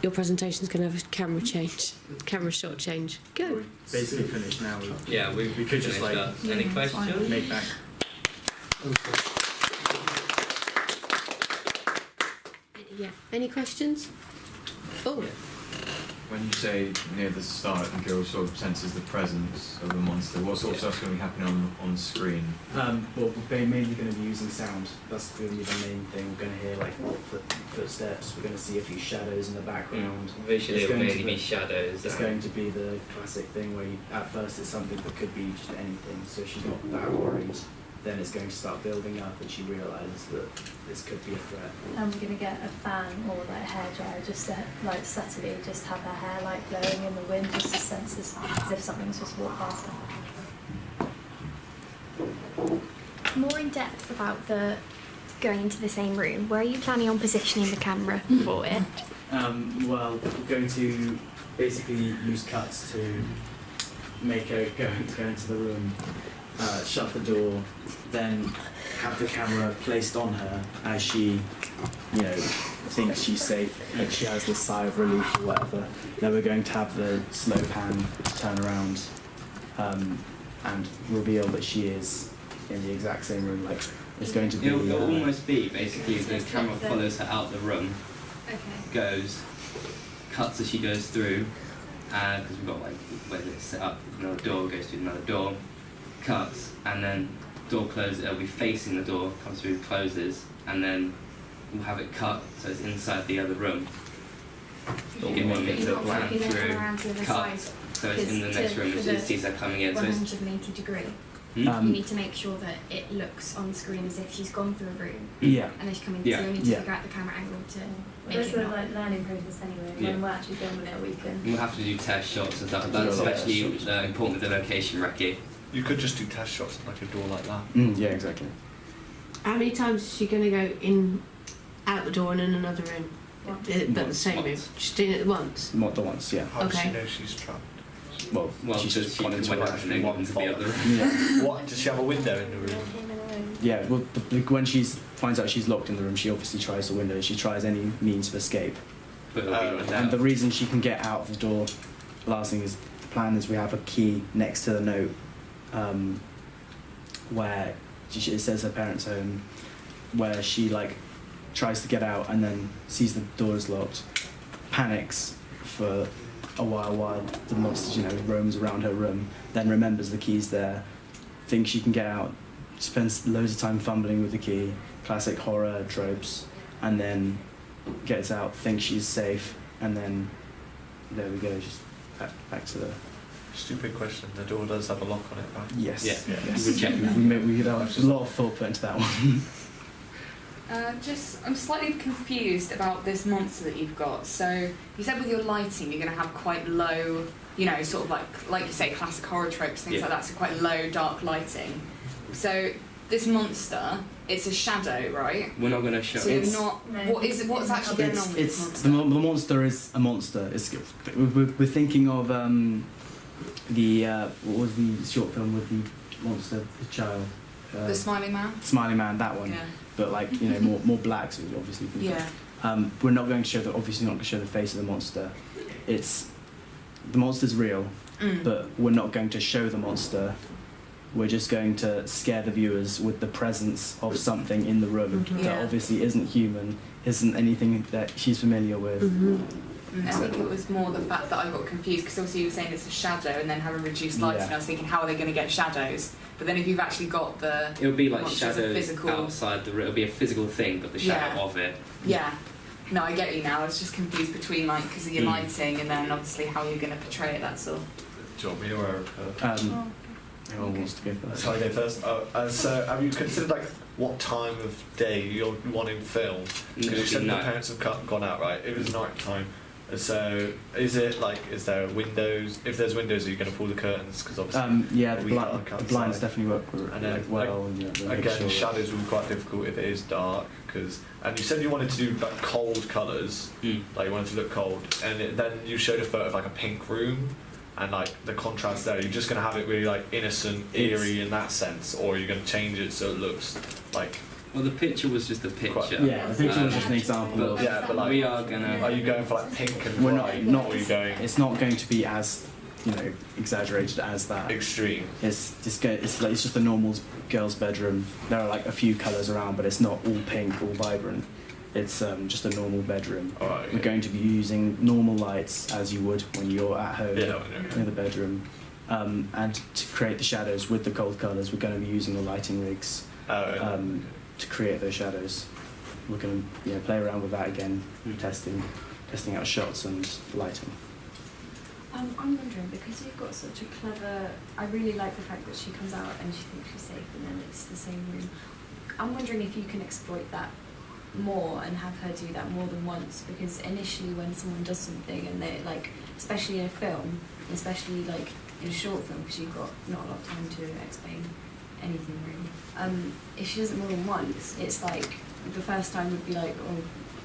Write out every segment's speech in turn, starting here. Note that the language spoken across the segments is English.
your presentation's going to have a camera shot change. Go. We're basically finished now. Yeah, we could just like Any questions? make that. Yeah. Any questions? Oh. When you say near the start, the girl sort of senses the presence of a monster, what sort of stuff's going to be happening on screen? Well, we're mainly going to be using sound. That's going to be the main thing. We're going to hear like footsteps. We're going to see a few shadows in the background. Visually, It's it will going mainly to be shadows. It's going to be the classic thing where at first it's something that could be just anything. So she's not that worried. Then it's going to start building up, and she realises that this could be a threat. I'm going to get a fan or like a hairdryer just to like subtly just have her hair like blowing in the wind, just to sense as if something's just walked past her. More in depth about the going into the same room. Where are you planning on positioning the camera for it? Well, we're going to basically use cuts to make her go into the room, shut the door, then have the camera placed on her as she, thinks she's safe, and she has this sigh of relief or whatever. Then we're going to have the slow pan turn around and reveal that she is in the exact same room. Like it's going to be. It'll almost be basically the camera follows her out the room, goes, cuts as she goes through, because we've got like where it's set up. Another door goes through another door, cuts, and then door closes. It'll be facing the door, comes through, closes, and then we'll have it cut so it's inside the other room. You get one minute to plan through, cut, so it's in the next room as it sees her coming in. So it's 180 degree. Hmm? You need to make sure that it looks on screen as if she's gone through a room. Yeah. And then she's coming Yeah. so you need to Yeah. figure out the camera angle to make There's it a not. like learning process anyway. Yeah. When we're actually filming it, we can. We'll have to do test shots and stuff. Yeah, That's yeah, especially yeah. important with the location recce. You could just do test shots on like a door like that. Yeah, exactly. How many times is she going to go in, out the door and in another room? But the same room. Once. She's doing it once. Not the once, yeah. How does she Okay. know she's trapped? Well, Well, she's because just she gone into went a out room. and then one into the other room. Yeah. What? Does she have a window in the room? Yeah, well, when she finds out she's locked in the room, she obviously tries the window. She tries any means of escape. But it'll be without. And the reason she can get out of the door, the last thing is, the plan is we have a key next to the note where it says her parents' home, where she like tries to get out and then sees the door is locked, panics for a while the monster roams around her room, then remembers the key's there, thinks she can get out, spends loads of time fumbling with the key, classic horror tropes, and then gets out, thinks she's safe, and then there we go, just back to the... Stupid question. The door does have a lock on it, right? Yes. Yeah. Yes. We check. We could have a lot of thought put into that one. I'm slightly confused about this monster that you've got. So you said with your lighting, you're going to have quite low, sort of like you say, classic horror tropes, things Yeah. like that. So quite low, dark lighting. So this monster, it's a shadow, right? We're not going to show So it. you're not. No. What is it? What's actually going on with this The monster? monster is a monster. We're thinking of what was the short film with the monster, the child? The smiling man. Smiling Man, that one. Yeah. But like more black, so obviously. Yeah. We're not going to show obviously not going to show the face of the monster. The monster's real, but we're not going to show the monster. We're just going to scare the viewers with the presence of something in the room that Yeah. obviously isn't human, isn't anything that she's familiar with. I think it was more the fact that I got confused because obviously you were saying it's a shadow and then having reduced lighting. Yeah. I was thinking, how are they going to get shadows? But then if you've actually got the It'll be like monster as a shadows physical, outside the room. It'll be a physical thing, but the shadow Yeah. of it. yeah. No, I get you now. I was just confused between because of your lighting and then obviously how you're going to portray it. That's all. Do you want me or Erica? Who wants to go first? Shall I go first? And so, have you considered like what time of day you're wanting film? Because you said the Night. parents have gone out, right? It was night time. And so, is there windows? If there's windows, are you going to pull the curtains? Because obviously, Yeah, the, we dark the blinds outside. definitely work And then, well. And, they'll make again, sure that- shadows will be quite difficult if it is dark. And you said you wanted to do like cold colours, like you wanted to look cold, and then you showed a photo of like a pink room. And like the contrast there, you're just going to have it really like innocent, eerie in that sense, or you're going to change it so it looks like Well, the picture was just a picture. Yeah, the picture was just an example But of. Yeah, but like, we are gonna. are you going for like pink and We're bright, not. or are you going It's not going to be as, exaggerated as that. extreme? It's just a normal girl's bedroom. There are like a few colours around, but it's not all pink, all vibrant. It's just a normal bedroom. Alright, okay. We're going to be using normal lights as you would when you're at home Yeah, when you're- in the bedroom. And to create the shadows with the cold colours, we're going to be using the lighting rigs to create those shadows. We're going to play around with that again, testing out shots and lighting. I'm wondering, because you've got such a clever... I really like the fact that she comes out and she thinks she's safe and then it's the same room. I'm wondering if you can exploit that more and have her do that more than once, because initially when someone does something and they especially in a film, especially in a short film, because you've got not a lot of time to explain anything really, if she does it more than once, it's like the first time would be like, oh,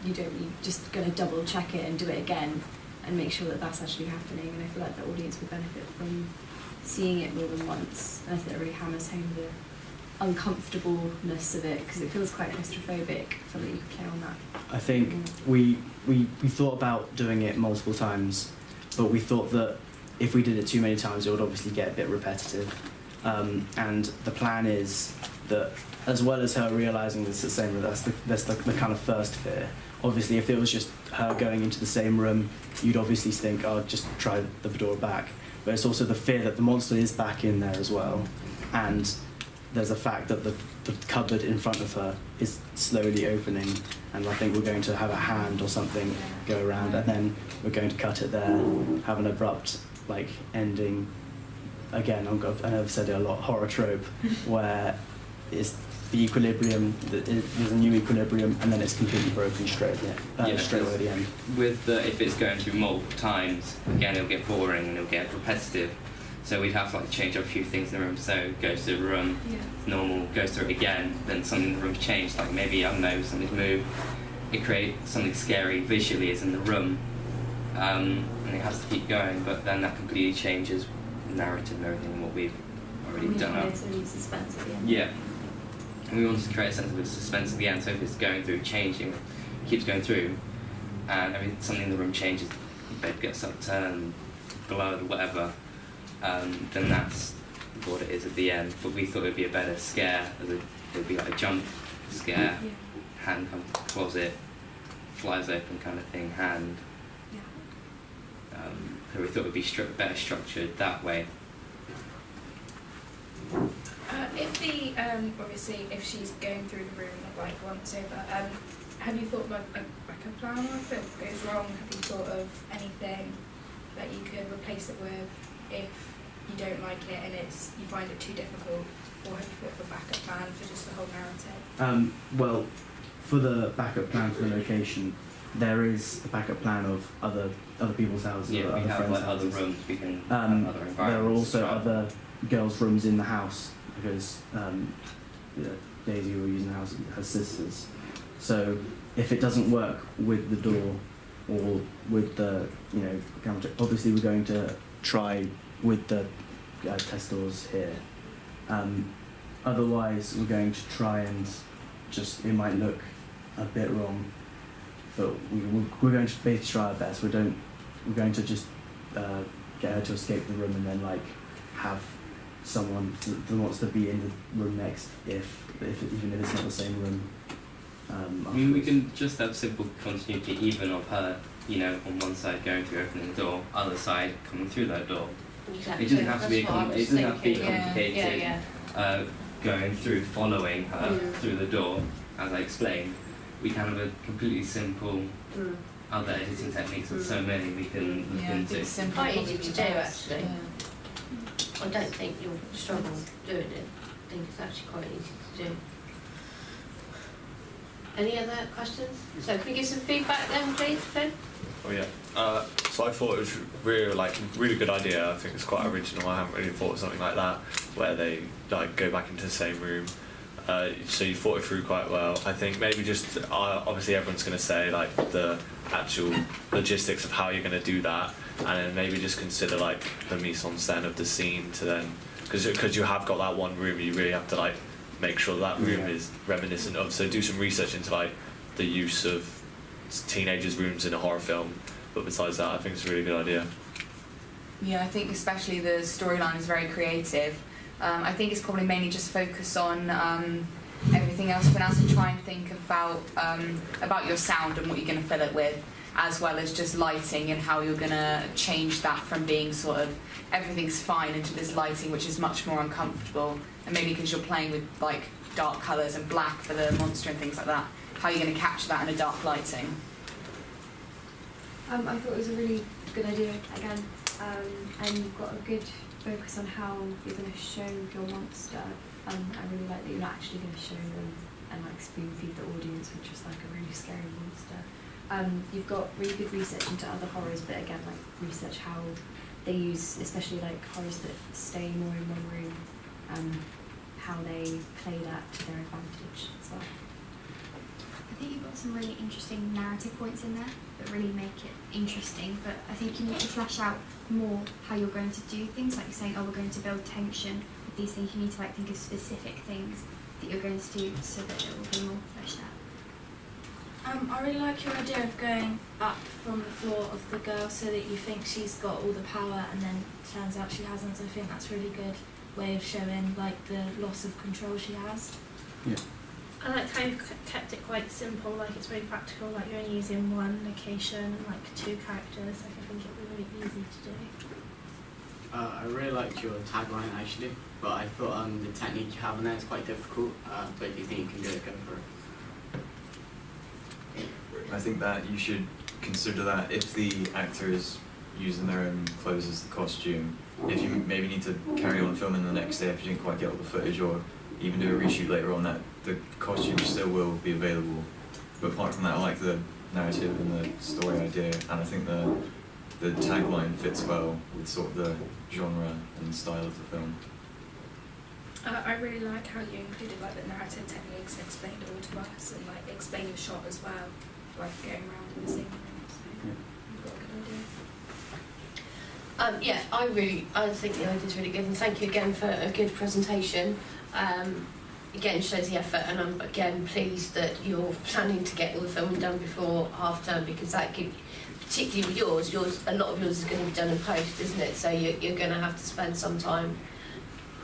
you're just going to double check it and do it again and make sure that that's actually happening, and I feel like the audience would benefit from seeing it more than once, and I think that really hammers home the uncomfortableness of it, because it feels quite claustrophobic. I feel like you could play on that. I think we thought about doing it multiple times, but we thought that if we did it too many times, it would obviously get a bit repetitive. And the plan is that, as well as her realising it's the same room, that's the kind of first fear. Obviously, if it was just her going into the same room, you'd obviously think, oh, just try the door back. But it's also the fear that the monster is back in there as well. And there's a fact that the cupboard in front of her is slowly opening, and I think we're going to have a hand or something go around, and then we're going to cut it there, have an abrupt ending. Again, I know I've said it a lot, horror trope, where it's the equilibrium, there's a new equilibrium, and then it's completely broken straight away at the end. If it's going through multiple times, again it'll get boring and it'll get repetitive. So we'd have to change up a few things in the room. So goes to the room, normal, goes through it again, then something in the room's changed, maybe, I don't know, something's moved. It creates something scary visually is in the room, and it has to keep going, but then that completely changes the narrative and everything, what we've already done up. Suspense at the end. Yeah. And we wanted to create a sense of suspense at the end, so if it's going through, changing, keeps going through, and something in the room changes, the bed gets upturned, blood, whatever, then that's what it is at the end. But we thought it would be a better scare, it would be like a jump scare, hand comes to the closet, flies open kind of thing, hand. So we thought it would be better structured that way. Obviously, if she's going through the room once over, have you thought about a plan, or if it goes wrong, have you thought of anything that you could replace it with if you don't like it and you find it too difficult, or have you thought of a backup plan for just the whole narrative? Well, for the backup plan for the location, there is a backup plan of other people's houses, Yeah, or we other have friends' other houses. rooms, we can have other environments. There are also as well. other girls' rooms in the house, because Daisy, who using the house, has sisters. So if it doesn't work with the door or with the camera, obviously we're going to try with the test doors here. Otherwise, we're going to try and it might look a bit wrong, but we're going to basically try our best. We're going to just get her to escape the room and then have someone that wants to be in the room next, even if it's not the same room. I mean, we can just have simple continuity, even of her, on one side going through opening the door, other side coming through that door. Exactly. It doesn't have to be That's complicated. Going through, following her through the door, as I explained. We can have a completely simple. Other editing techniques, and so many we can look into. It's quite easy to do, actually. Yeah. I don't think you'll struggle doing it. I think it's actually quite easy to do. Any other questions? So can we get some feedback then, please, Ben? Oh yeah. So I thought it was really good idea. I think it's quite original. I haven't really thought of something like that, where they go back into the same room. So you thought it through quite well. I think maybe just obviously everyone's going to say the actual logistics of how you're going to do that, and then maybe just consider the mise en scène of the scene to then, because you have got that one room, you really have to make sure that room is reminiscent of. So do some research into like the use of teenagers' rooms in a horror film. But besides that, I think it's a really good idea. Yeah, I think especially the storyline is very creative. I think it's probably mainly just focus on everything else for now, so try and think about your sound and what you're going to fill it with, as well as just lighting and how you're going to change that from being sort of everything's fine into this lighting which is much more uncomfortable, and maybe because you're playing with like dark colours and black for the monster and things like that, how you're going to capture that in a dark lighting. I thought it was a really good idea again, and you've got a good focus on how you're going to show your monster. I really like that you're not actually going to show them and like spoon feed the audience with just like a really scary monster. You've got really good research into other horrors, but again, like research how they use, especially like horrors that stay more in one room, how they play that to their advantage as well. I think you've got some really interesting narrative points in there that really make it interesting, but I think you need to flesh out more how you're going to do things, like you're saying, oh, we're going to build tension with these things. You need to like think of specific things that you're going to do so that it will be more fleshed out. I really like your idea of going up from the floor of the girl so that you think she's got all the power and then turns out she hasn't. I think that's a really good way of showing like the loss of control she has. Yeah. I like how you've kept it quite simple, like it's very practical, like you're only using one location and like 2 characters, like I think it would be really easy to do. I really liked your tagline actually, but I thought the technique you have in there is quite difficult, but do you think you can do it? Go for it. I think that you should consider that if the actor is using their own clothes as the costume, if you maybe need to carry on filming the next day if you didn't quite get all the footage, or even do a reshoot later on, that the costume still will be available. But apart from that, I like the narrative and the story idea, and I think the tagline fits well with sort of the genre and style of the film. I really like how you included like the narrative techniques and explained it all to us, and like explained the shot as well, like going around in the same room. So you've got a good idea. Yeah, I think the idea is really good, and thank you again for a good presentation. Again, shows the effort, and I'm again pleased that you're planning to get all the filming done before half term, because that gives, particularly with yours, a lot of yours is going to be done in post, isn't it? So you're going to have to spend some time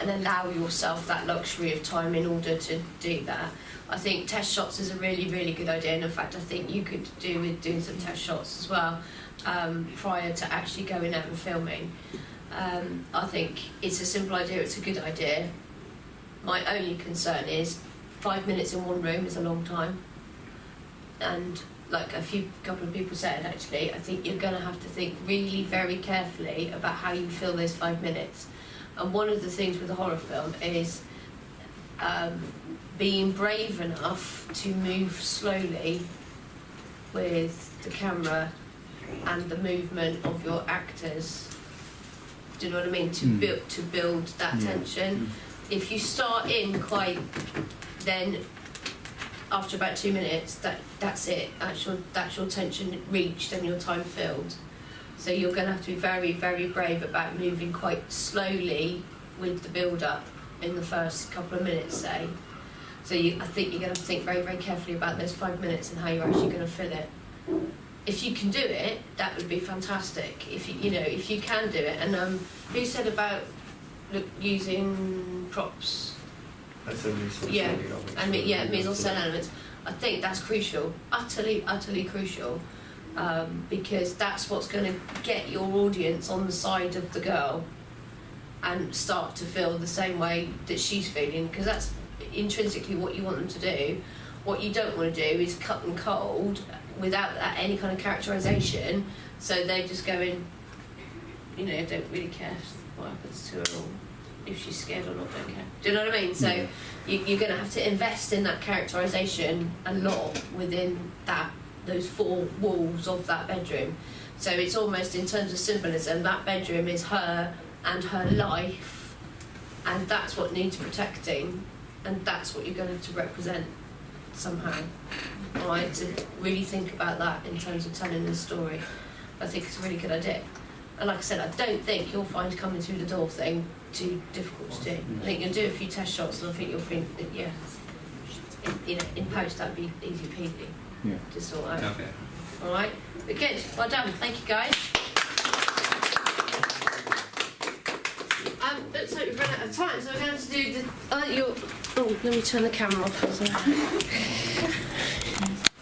and allow yourself that luxury of time in order to do that. I think test shots is a really, really good idea, and in fact I think you could do with doing some test shots as well prior to actually going out and filming. I think it's a simple idea, it's a good idea. My only concern is 5 minutes in one room is a long time, and like couple of people said, actually, I think you're going to have to think really very carefully about how you fill those 5 minutes. And one of the things with a horror film is being brave enough to move slowly with the camera and the movement of your actors. Do you know what I mean? To build that tension. If you start in quite, then after about 2 minutes, that's it. That's your tension reached and your time filled. So you're going to have to be very, very brave about moving quite slowly with the build-up in the first couple of minutes, say. So I think you're going to think very, very carefully about those 5 minutes and how you're actually going to fill it. If you can do it, that would be fantastic. If if you can do it. And who said about using props? That's a mise-en-scène element. And mise-en-scène elements. I think that's crucial, utterly, utterly crucial, because that's what's going to get your audience on the side of the girl and start to feel the same way that she's feeling, because that's intrinsically what you want them to do. What you don't want to do is cut them cold without any kind of characterisation, so they just go in, don't really care what happens to her, or if she's scared or not, don't care. Do you know what I mean? So you're going to have to invest in that characterisation a lot within those 4 walls of that bedroom. So it's almost, in terms of symbolism, that bedroom is her and her life, and that's what needs protecting, and that's what you're going to have to represent somehow. Alright, to really think about that in terms of telling the story. I think it's a really good idea. And like I said, I don't think you'll find coming through the door thing too difficult to do. I think you'll do a few test shots, and I think you'll think that in post that'd be easy peasy to sort out. Okay. All right, but good. Well done. Thank you, guys. Looks like we've run out of time, so we're going to do the. Let me turn the camera off.